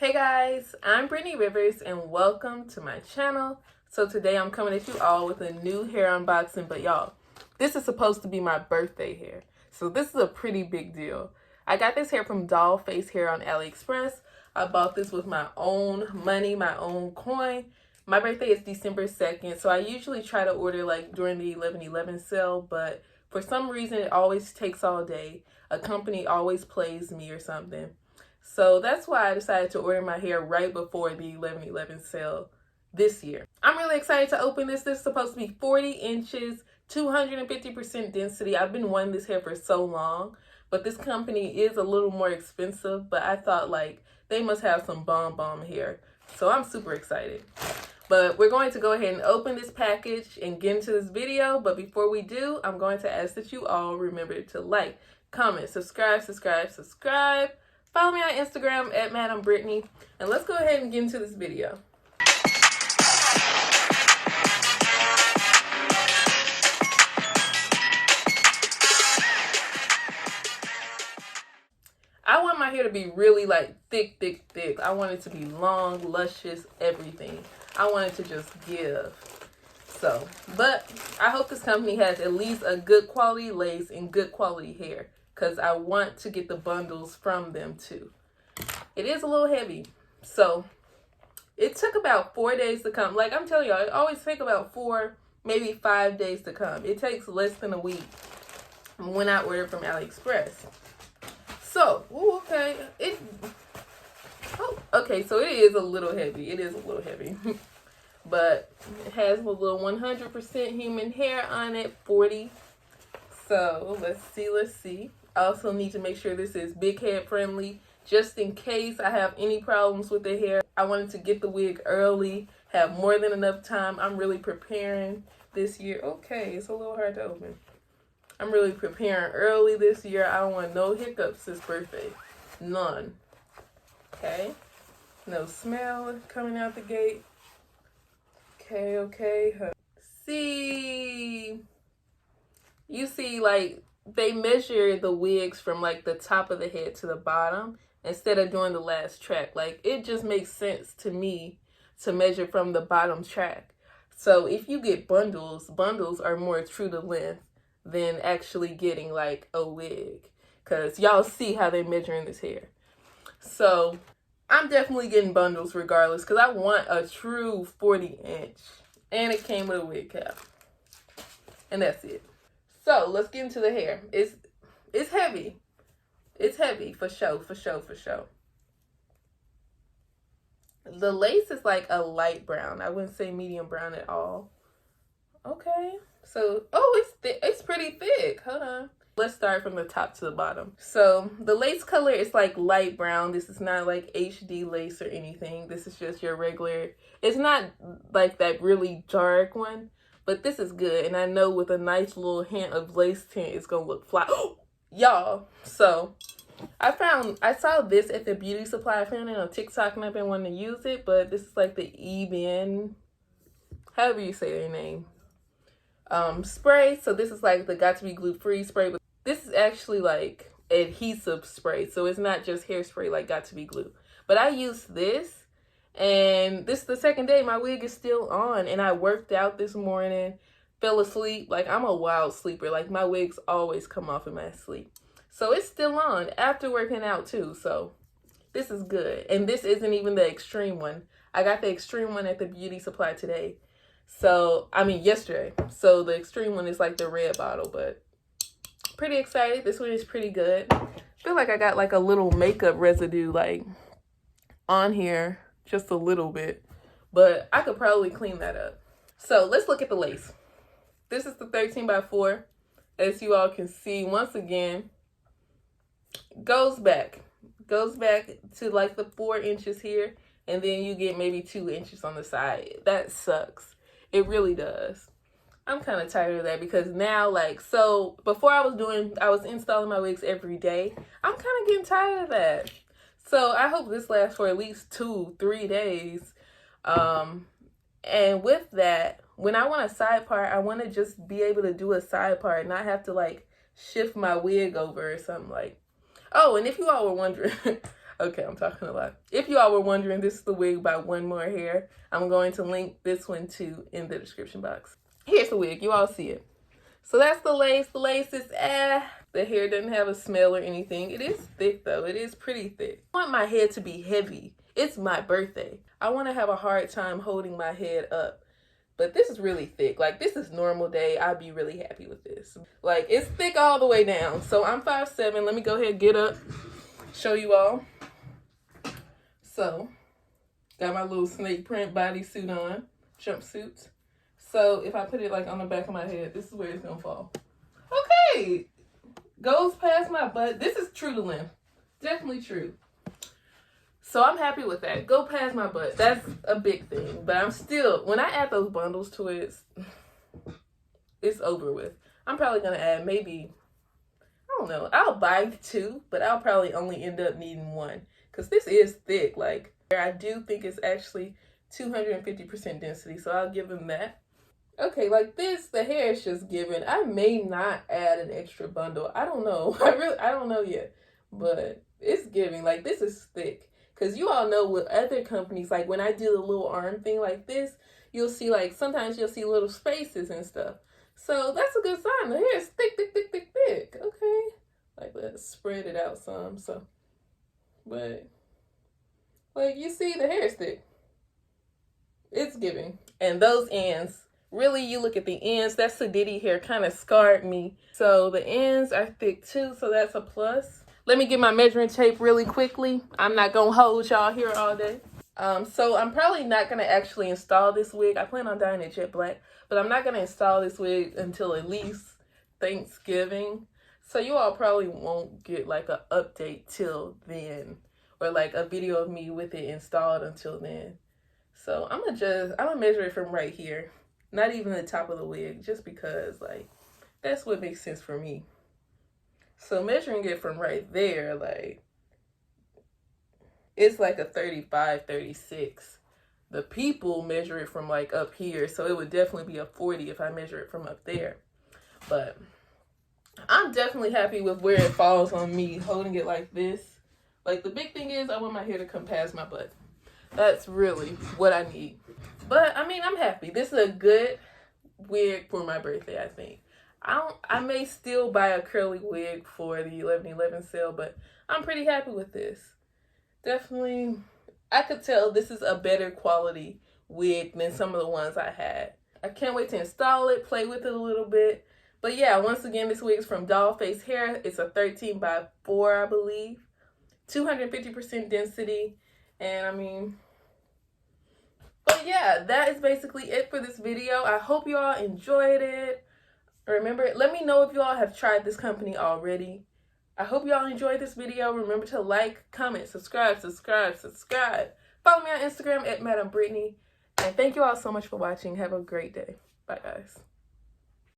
Hey guys, I'm Brittany Rivers and welcome to my channel. So today I'm coming at you all with a new hair unboxing, but y'all, this is supposed to be my birthday hair. So this is a pretty big deal. I got this hair from Dollface hair on Aliexpress. I bought this with my own money, my own coin. My birthday is December 2nd, so I usually try to order like during the 11/11 sale, but for some reason it always takes all day. A company always plays me or something. So that's why I decided to order my hair right before the 11/11 sale this year. I'm really excited to open this. This is supposed to be 40 inches, 250% density. I've been wanting this hair for so long, but this company is a little more expensive, but I thought like they must have some bomb hair. So I'm super excited. But we're going to go ahead and open this package and get into this video. But before we do, I'm going to ask that you all remember to like, comment, subscribe. Follow me on Instagram at Madam Brittany, and let's go ahead and get into this video. I want my hair to be really like thick. I want it to be long, luscious, everything. I want it to just give. So, but I hope this company has at least a good quality lace and good quality hair, because I want to get the bundles from them too. It is a little heavy, so it took about 4 days to come. Like I'm telling y'all, it always takes about 4, maybe 5 days to come. It takes less than a week when I order from Aliexpress. So, okay, okay, so it is a little heavy. It is a little heavy. But it has a little 100% human hair on it, 40. So let's see. I also need to make sure this is big head friendly, just in case I have any problems with the hair. I wanted to get the wig early, have more than enough time. I'm really preparing this year. Okay, it's a little hard to open. I'm really preparing early this year. I don't want no hiccups this birthday. None. Okay. No smell coming out the gate. Okay. See, you see, like, they measure the wigs from like the top of the head to the bottom instead of doing the last track. Like, it just makes sense to me to measure from the bottom track. So if you get bundles are more true to length than actually getting like a wig, because y'all see how they measuring this hair. So I'm definitely getting bundles regardless, because I want a true 40 inch, and it came with a wig cap, and that's it. So let's get into the hair. It's heavy. It's heavy for sure. The lace is like a light brown. I wouldn't say medium brown at all. Okay. So, it's pretty thick. Hold on. Let's start from the top to the bottom. So the lace color is like light brown. This is not like HD lace or anything. This is just your regular. It's not like that really dark one, but this is good. And I know with a nice little hint of lace tint, it's gonna look fly. Y'all, so I saw this at the beauty supply. I found it on TikTok and I've been wanting to use it, but this is like the Eben, however you say their name, spray. So this is like the got to be glue free spray, but this is actually like adhesive spray. So it's not just hairspray like got to be glue. But I used this, and this is the second day my wig is still on, and I worked out this morning, fell asleep. Like, I'm a wild sleeper. Like, my wigs always come off in my sleep. So it's still on after working out too. So this is good. And this isn't even the extreme one. I got the extreme one at the beauty supply today. So, I mean, yesterday. So the extreme one is like the red bottle, but pretty excited. This one is pretty good. I feel like I got like a little makeup residue like on here, just a little bit, but I could probably clean that up. So let's look at the lace. This is the 13x4. As you all can see, once again, goes back to like the 4 inches here, and then you get maybe 2 inches on the side. That sucks. It really does. I'm kind of tired of that, because now, like, so before I was installing my wigs every day. I'm kind of getting tired of that. So I hope this lasts for at least 2-3 days. And with that, when I want a side part, I want to just be able to do a side part, not have to like shift my wig over or something like. Oh, and if you all were wondering, Okay, I'm talking a lot. If you all were wondering, this is the wig by One More Hair. I'm going to link this one too in the description box. Here's the wig. You all see it. So that's the lace. The lace is The hair doesn't have a smell or anything. It is thick though. It is pretty thick. I want my head to be heavy. It's my birthday. I want to have a hard time holding my head up. But this is really thick. Like, this is normal day. I'd be really happy with this. Like, it's thick all the way down. So I'm 5'7". Let me go ahead and get up. Show you all. So, got my little snake print bodysuit on. Jumpsuit. So, if I put it, like, on the back of my head, this is where it's going to fall. Okay. Goes past my butt. This is true to length. Definitely true. So I'm happy with that. Go past my butt. That's a big thing. But I'm still, when I add those bundles to it, it's over with. I'm probably going to add maybe, I don't know. I'll buy 2, but I'll probably only end up needing 1. Because this is thick. Like, I do think it's actually 250% density. So I'll give them that. Okay, like this, the hair is just given. I may not add an extra bundle. I don't know. I don't know yet. But it's giving. Like, this is thick. Because you all know with other companies, like when I do the little arm thing like this, you'll see like, sometimes you'll see little spaces and stuff. So that's a good sign. The hair is thick, thick, thick, thick, thick. Okay. Like, let's spread it out some. So, but, like, you see the hair is thick. It's giving. And those ends, really, you look at the ends, that Sadiddy hair kind of scarred me. So the ends are thick too, so that's a plus. Let me get my measuring tape really quickly. I'm not going to hold y'all here all day. So I'm probably not going to actually install this wig. I plan on dyeing it jet black, but I'm not going to install this wig until at least Thanksgiving. So you all probably won't get like an update till then, or like a video of me with it installed until then. So I'm gonna measure it from right here. Not even the top of the wig, just because like that's what makes sense for me. So measuring it from right there, like, it's like a 35, 36. The people measure it from like up here, so it would definitely be a 40 if I measure it from up there. But I'm definitely happy with where it falls on me, holding it like this. Like, the big thing is I want my hair to come past my butt. That's really what I need. But, I mean, I'm happy. This is a good wig for my birthday, I think. I may still buy a curly wig for the 11/11 sale, but I'm pretty happy with this. Definitely, I could tell this is a better quality wig than some of the ones I had. I can't wait to install it, play with it a little bit. But yeah, once again, this wig is from Dollface Hair. It's a 13x4, I believe. 250% density. And I mean, but yeah, that is basically it for this video. I hope you all enjoyed it. Remember, let me know if you all have tried this company already. I hope you all enjoyed this video. Remember to like, comment, subscribe. Follow me on Instagram at Madam Brittany. And thank you all so much for watching. Have a great day. Bye, guys.